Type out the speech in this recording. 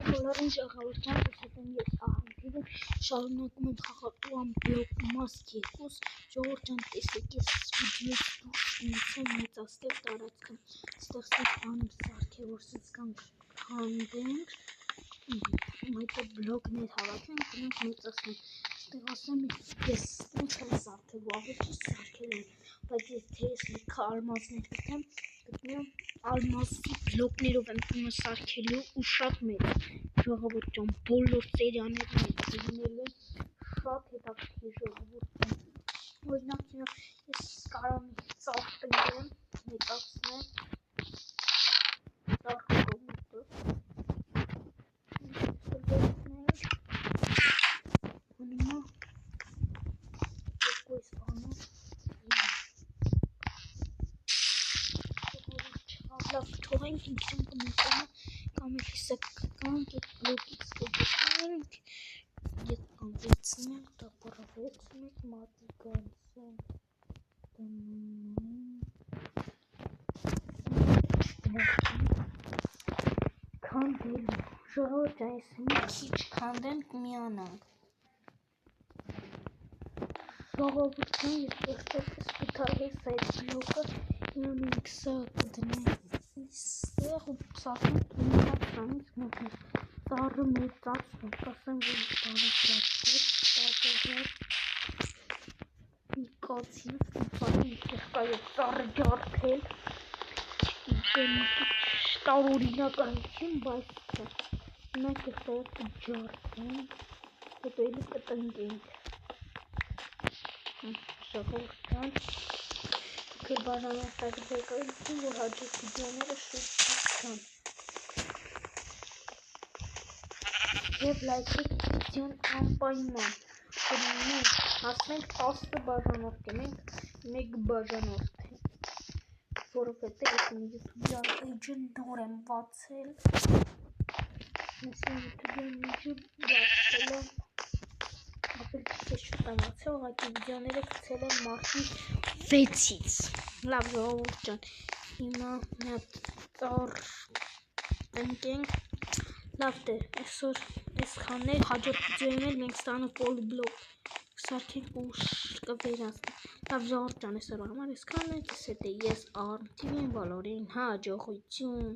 Բոլորին ժողովրդյան տեսնում ես ահագին շարունակում եմ խաղաղության բլոկ մաս 2 ժողովրդյան տեսեք ես վիդեոս դուրս ունեցեմ մեծացնել տարածքը ստեղծել բանում սարքել որ սից կանք քանդենք այդ բլոկներ հավաքենք գնանք մեծացնենք ստեղ ասեմ ես ինչ եմ սարքել վաղուց սարքել եմ բայց եթե ես լիքը ալմազներ գտնեմ ալմազի բլոկներով եմ տունը սարքելու ու շատ մեծ ժողովրդյան բոլոր ծերյաներն լինելու են շատ հետաքրքիր ժողովուրդ օրինակ ես կարող եմ ծաղ տնկեմ մեծացնեմ ծաղ կողմուտը անիմա երկու ես բանով լավ թողենք ինքրին կմետանա կամ էլ հիսականք այդ բլոկից կգտնենք ես կանվեցնենք տապարավեցնենք մատի գանցենք քանդելու ժողովուրդ այս մի քիչ քանդենք միանանք ժողովուրդն ես ստեղծել սպիտակես այդ բլոկը մենք սա կդնենք ստեղ ու սարքենք ինքնացանից մոտներ ծառը մեծացնենք ասեմ որ կացին ստիպային տեղկայով ծառը ջարդել տարօրինակություն բայց մենք ստեղ կջարդենք հետո էլի կտնկենք ժողովրդյան բաժանորդակ դեկայություն որ հաջորդ վիդեոները շուտ կան և լայքեք վիդեոն անպայման որ մենք հասնենք 10 բաժանորդի մենք 1 բաժանորդ ենք որովհետև ես իմ յութուբյան էջը նոր եմ բացել ես իմ յութուբյան էջը բացել եմ ապել ճիշտ շուտ եմ բացել ուղղակի վիդեոները գցել եմ մարտի 6-ից լավ ժողովուրդ ջան հիմա մի հատ ծառ տնկենք լավ դե այսօր այսքանն է հաջորդ վիդեոյում էլ մենք ստանանք պոլիբլոկ սարքենք ու կվերացնենք լավ ժողովուրդ ջան այսօրվա համար այսքանն է ես Arm TV-ին բոլորին հաջողություն